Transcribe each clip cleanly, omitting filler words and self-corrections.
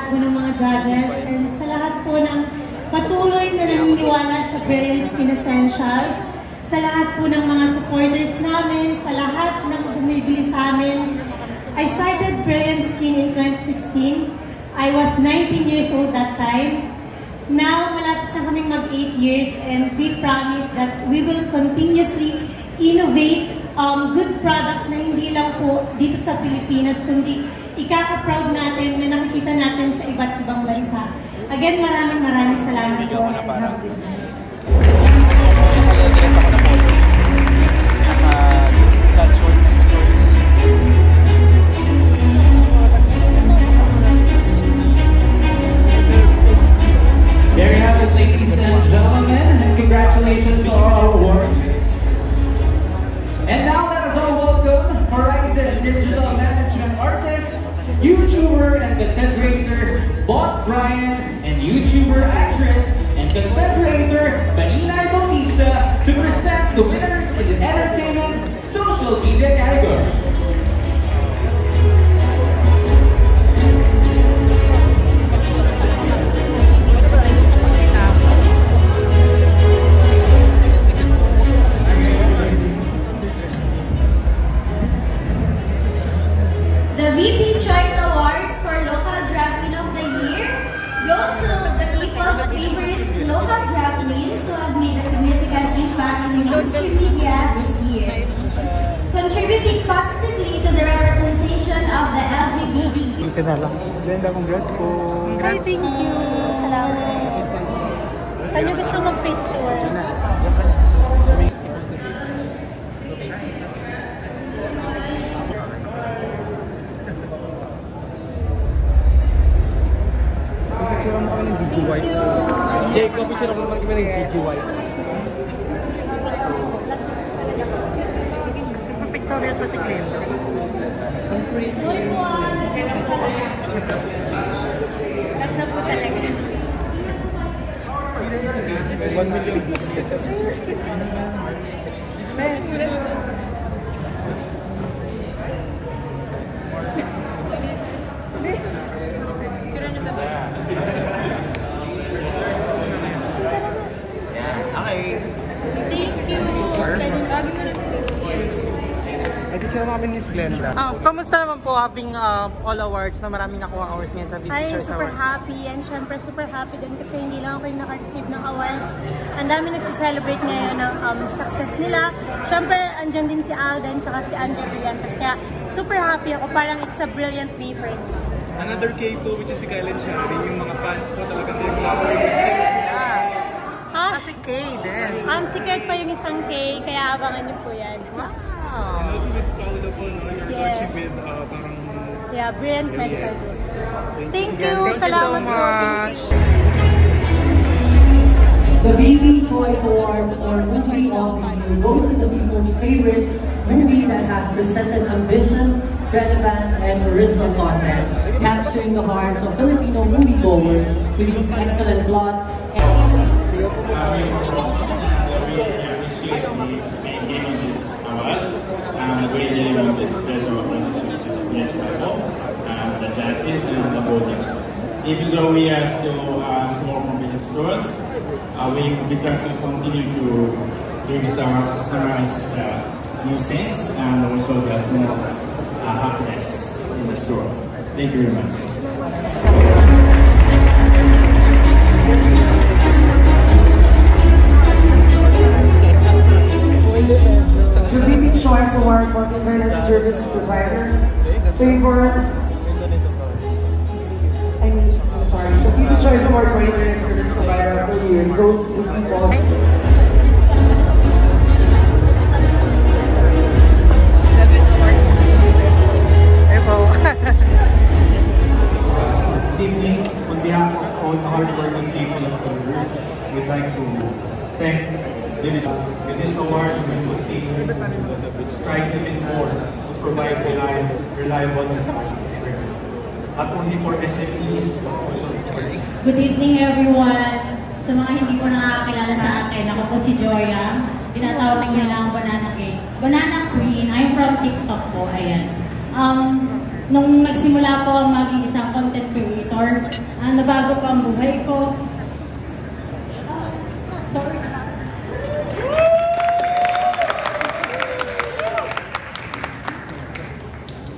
lahat po ng mga judges, and sa lahat po ng patuloy na naniniwala sa Brilliant Skin Essentials, sa lahat po ng mga supporters namin, sa lahat ng bumibili sa amin. I started Brilliant Skin in 2016. I was 19 years old that time. Now, malapit na kaming mag-8 years, and we promise that we will continuously innovate good products na hindi lang po dito sa Pilipinas, kundi ikaka-proud natin na nakikita natin sa iba't ibang bansa. Again, maraming salamat po, and have a good night. There you have it, ladies and gentlemen, and congratulations to all our awardees. And now let us all welcome Horizon Digital Management Artist, YouTuber and content creator Bob Bryan, and YouTuber, actress, and content creator Benina Bautista to present the winners in the entertainment social media category. The VP Choice Awards for Local Drag Queen of the Year goes to the people's favorite local drag queens who have made a significant impact in mainstream media this year, contributing positively to the representation of the LGBTQ. Brenda, congrats po. Hi, thank you. Salamat. Saan niyo gusto mag-picture? Picture mo kami ng VG White. Jacob, picture mo naman kami ng VG White. Pictorial pa si Glenda. Ang pretty. Last na po talaga. 1 million views. Namin Miss Glenda. Kamusta naman po having all awards na maraming nakuha awards ngayon sa VP Choice Super Award? happy, and syempre super happy din kasi hindi lang ako yung naka-receive ng awards. Ang dami nagsa-celebrate ngayon ng success nila. Syempre, andyan din si Alden tsaka si Andre Brillantes. Kaya super happy ako. Parang it's a brilliant day for me. Another K po, which is si Kyle and Shari, yung mga fans po talagang heroes nila. Ha? Si Kay din. Secret pa yung isang K, kaya abangan niyo po yan. Wow! And also with Paolo po, your coaching with parang... Yeah, Brilliant Medical Group. Thank you! Thank you Salamat so much! po! The VP Choice Awards for Movie of the Year goes to the people's favorite movie that has presented ambitious, relevant, and original content, capturing the hearts of Filipino moviegoers with its excellent plot and the way they want to express our gratitude to the yes people, the judges, and the voters. Even though we are still small convenience stores, we try to continue to give our customers new things and also the small happiness in the store. Thank you very much. The VP Choice Award for Internet Service Provider favored. The VP Choice Award for Internet Service Provider of the Year goes to people. Good evening. On behalf of all the hardworking people of the group, we'd like to thank with this award, we will continue to strive even more to provide reliable and fast internet. Not only for SMEs, but also for... Good evening everyone! Sa mga hindi po nakakakilala sa akin, ako po si Joya. Tinatawag ko nila ang Banana Cake. Banana Queen, I'm from TikTok po, ayan. nung nagsimula po ang maging isang content creator, nabago po ang buhay ko. Sorry.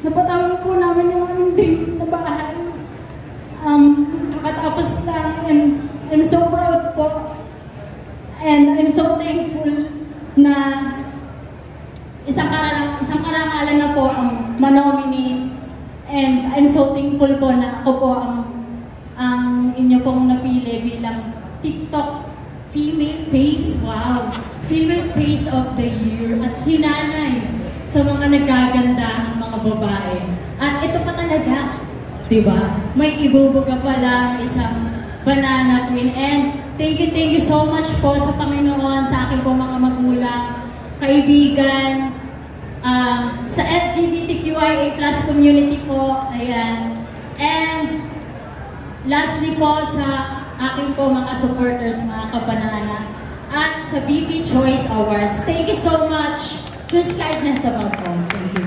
Napatawag po namin yung aming dream na bahay. Kakatapos lang, and I'm so proud po. And I'm so thankful na isang karangalan na po ang manominate. And I'm so thankful po na ako po ang inyo pong napili bilang TikTok Female Face. Wow! Female Face of the Year at hinanay sa mga nagaganda mga babae. At ito pa talaga, diba? May ibubuga pala isang banana queen. And thank you so much po sa Panginoon, sa aking po mga magulang, kaibigan, sa LGBTQIA+ community po, ayan. And lastly po sa aking po mga supporters, mga kabanana, at sa VP Choice Awards. Thank you so much. Choose kindness above all. Thank you.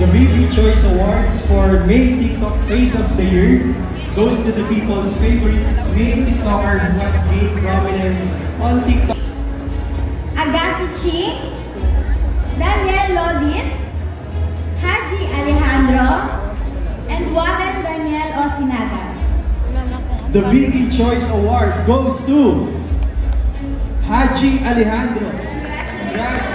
The VP Choice Awards for Male TikTok Face of the Year goes to the people's favorite male TikToker who has gained prominence on TikTok. Agassi Ching, Daniel Lodin, Haji Alejandro, and Warren Daniel Osinaga. The VP Choice Award goes to Haji Alejandro. Congratulations.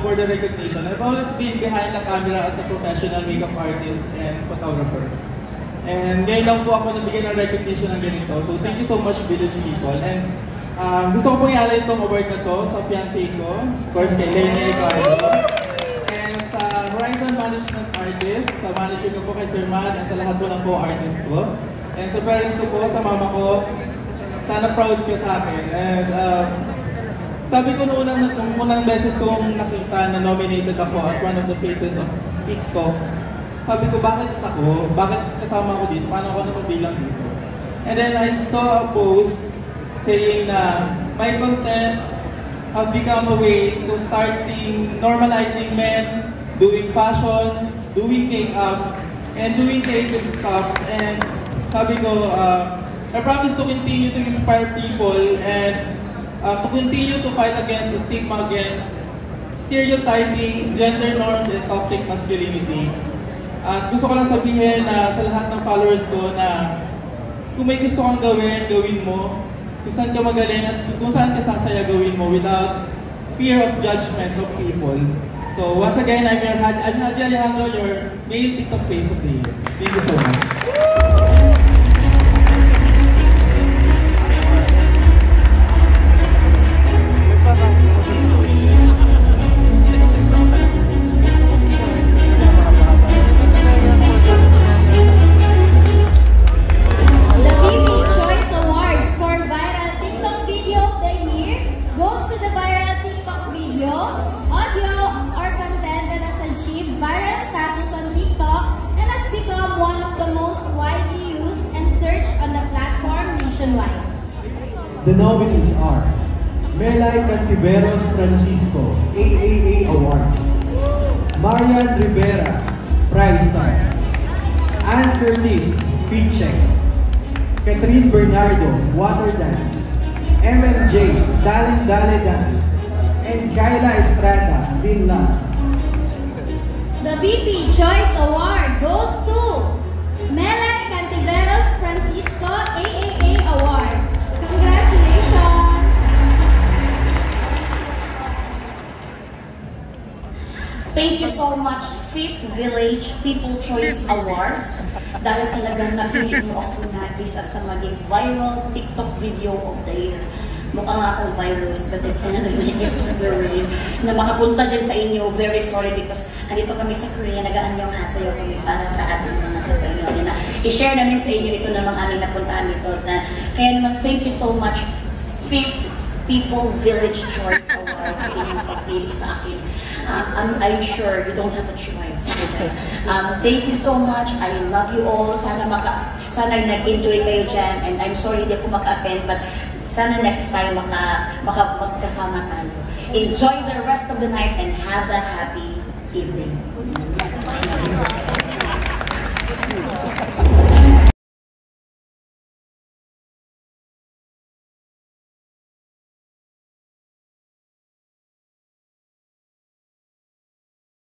For the recognition. I've always been behind the camera as a professional makeup artist and photographer. And ngayon lang po ako nabigyan ng recognition ng ganito. So thank you so much, Village people. And gusto ko pong ialay itong award na to sa fiancé ko, of course kay Lene Carlo. And sa Horizon Management Artist, sa manager ko po kay Sir Mad, and sa lahat po ng co-artist ko. And sa parents ko po, sa mama ko, sana proud ka sa akin. And sabi ko nung unang beses kong nakita na nominated ako as one of the faces of TikTok, sabi ko, bakit ako? Bakit kasama ako dito? Paano ako napabilang dito? And then I saw a post saying na my content have become a way to starting normalizing men doing fashion, doing makeup, and doing creative stuff. And sabi ko, I promise to continue to inspire people and to continue to fight against the stigma against stereotyping, gender norms, and toxic masculinity. At gusto ko lang sabihin na sa lahat ng followers ko na kung may gusto kang gawin, gawin mo. Kung saan ka magaling at kung saan ka sasaya, gawin mo without fear of judgment of people. So once again, I'm Haji Alejandro, your male TikTok face of the year. Thank you so much. The nominees are Melay Cantiveros Francisco, AAA Awards, Marian Rivera, Prize Star, Ann Curtis, Feet Check, Catherine Bernardo, Water Dance, MMJ, Dale Dance, and Kayla Estrada, Dinla. The VP Choice Award goes to Melay Cantiveros Francisco, AAA Awards. Congratulations! Thank you so much, 5th Village People Choice Awards. Dahil talagang napili mo ako na isa sa maging viral TikTok video of the year. Mukha nga akong virus, but I cannot make it to the rain. Na makapunta dyan sa inyo, very sorry because andito kami sa Korea, nag-aanyaw kasayaw kami para sa ating mga kapatid na i-share namin sa inyo ito namang aming napuntaan dito. Kaya naman, thank you so much, 5th People Village Choice Awards inyong pagpili sa akin. I'm sure you don't have a choice. Thank you so much. I love you all. Sana nag-enjoy kayo dyan. And I'm sorry hindi ako maka-attend, but sana next time magkasama tayo. Enjoy the rest of the night and have a happy evening.